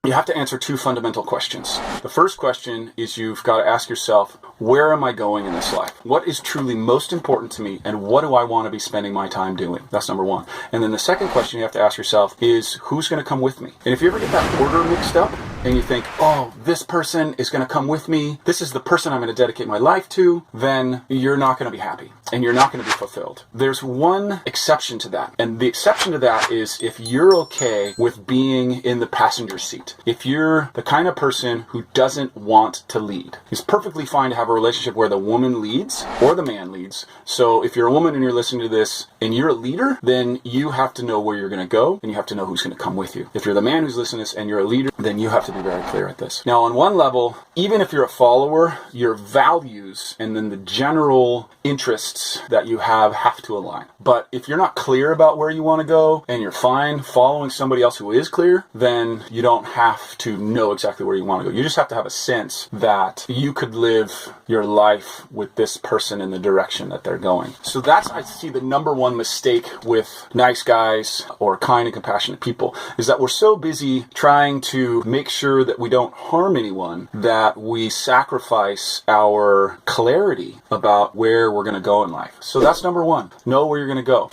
you have to answer two fundamental questions. The first question is you've got to ask yourself, where am I going in this life? What is truly most important to me, and what do I want to be spending my time doing? That's number one. And then the second question you have to ask yourself is, who's going to come with me? And if you ever get that order mixed up, and you think, oh, this person is going to come with me, this is the person I'm going to dedicate my life to, then you're not going to be happy and you're not going to be fulfilled. There's one exception to that. And the exception to that is if you're okay with being in the passenger seat. If you're the kind of person who doesn't want to lead. It's perfectly fine to have a relationship where the woman leads or the man leads. So if you're a woman and you're listening to this and you're a leader, then you have to know where you're going to go and you have to know who's going to come with you. If you're the man who's listening to this and you're a leader, then you have to be very clear at this. Now, on one level, even if you're a follower, your values and then the general interests that you have to align. But if you're not clear about where you want to go and you're fine following somebody else who is clear, then you don't have to know exactly where you want to go. You just have to have a sense that you could live your life with this person in the direction that they're going. So that's, I see, the number one mistake with nice guys or kind and compassionate people is that we're so busy trying to make sure that we don't harm anyone that we sacrifice our clarity about where we're going to go in life. So that's number one. Know where you're going to go.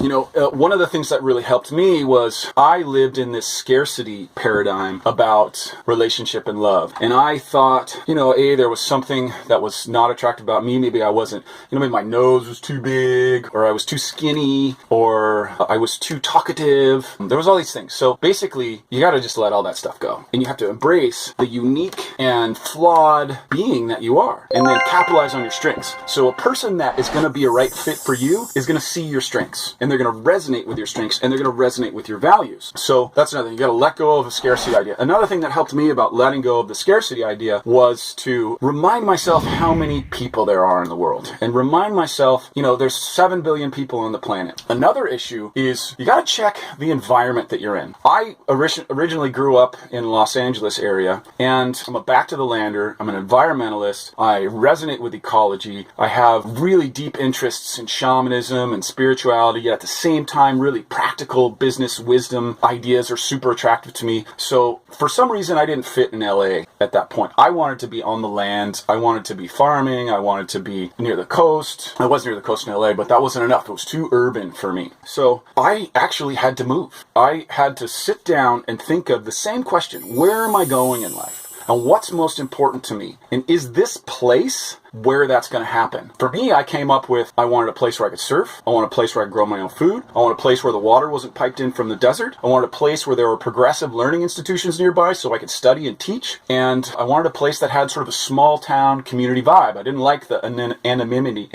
One of the things that really helped me was I lived in this scarcity paradigm about relationship and love. And I thought, there was something that was not attractive about me. Maybe I wasn't, maybe my nose was too big, or I was too skinny, or I was too talkative. There was all these things. So basically, you got to just let all that stuff go. And you have to embrace the unique and flawed being that you are, and then capitalize on your strengths. So a person that is going to be a right fit for you is going to see your strengths, and they're going to resonate with your strengths, and they're going to resonate with your values. So that's another thing. You got to let go of a scarcity idea. Another thing that helped me about letting go of the scarcity idea was to remind myself how many people there are in the world, and remind myself, there's 7 billion people on the planet. Another issue is you got to check the environment that you're in. I originally grew up in Los Angeles area, and I'm a back to the lander. I'm an environmentalist. I resonate with ecology. I have really deep interests in shamanism and spirituality, yet at the same time, really practical business wisdom ideas are super attractive to me. So for some reason, I didn't fit in LA at that point. I wanted to be on the land. I wanted to be farming. I wanted to be near the coast. I was near the coast in LA, but that wasn't enough. It was too urban for me. So I actually had to move. I had to sit down and think of the same question. Where am I going in life? And what's most important to me? And is this place where that's going to happen? For me, I came up with, I wanted a place where I could surf. I wanted a place where I could grow my own food. I wanted a place where the water wasn't piped in from the desert. I wanted a place where there were progressive learning institutions nearby so I could study and teach. And I wanted a place that had sort of a small town community vibe. I didn't like the anonymity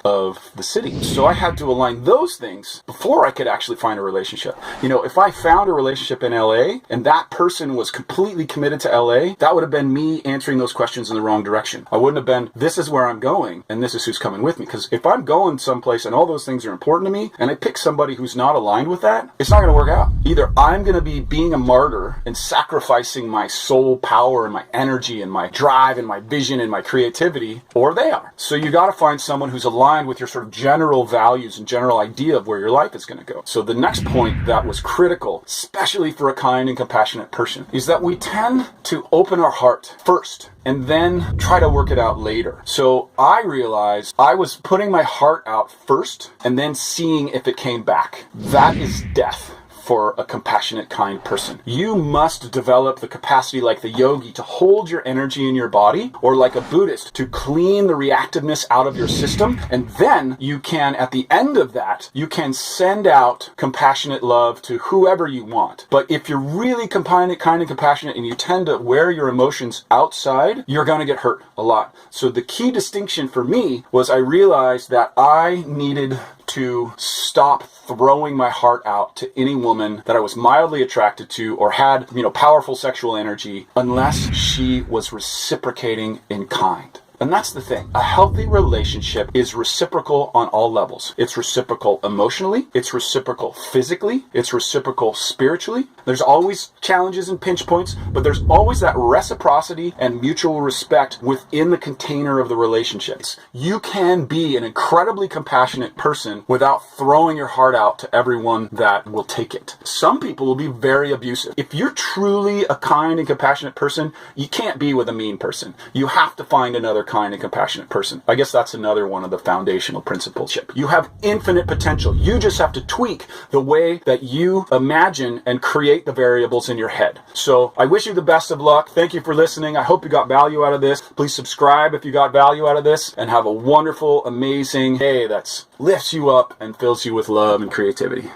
of the city. So I had to align those things before I could actually find a relationship. If I found a relationship in LA and that person was completely committed to LA, that would have been me answering those questions in the wrong direction. I wouldn't have been, this is where I'm going and this is who's coming with me. Because if I'm going someplace and all those things are important to me and I pick somebody who's not aligned with that, it's not going to work out. Either I'm going to be being a martyr and sacrificing my soul power and my energy and my drive and my vision and my creativity, or they are. So you got to find someone who's aligned with your sort of general values and general idea of where your life is going to go. So the next point that was critical, especially for a kind and compassionate person, is that we tend to open our heart first and then try to work it out later. So I realized I was putting my heart out first and then seeing if it came back. That is death for a compassionate, kind person. You must develop the capacity, like the yogi, to hold your energy in your body, or like a Buddhist, to clean the reactiveness out of your system. And then you can, at the end of that, you can send out compassionate love to whoever you want. But if you're really kind and compassionate and you tend to wear your emotions outside, you're going to get hurt a lot. So the key distinction for me was I realized that I needed to stop throwing my heart out to any woman that I was mildly attracted to or had, powerful sexual energy, unless she was reciprocating in kind. And that's the thing. A healthy relationship is reciprocal on all levels. It's reciprocal emotionally, it's reciprocal physically, it's reciprocal spiritually. There's always challenges and pinch points, but there's always that reciprocity and mutual respect within the container of the relationships. You can be an incredibly compassionate person without throwing your heart out to everyone that will take it. Some people will be very abusive. If you're truly a kind and compassionate person, you can't be with a mean person. You have to find another kind and compassionate person. I guess that's another one of the foundational principles. You have infinite potential. You just have to tweak the way that you imagine and create the variables in your head. So I wish you the best of luck. Thank you for listening. I hope you got value out of this. Please subscribe if you got value out of this, and have a wonderful, amazing day that lifts you up and fills you with love and creativity.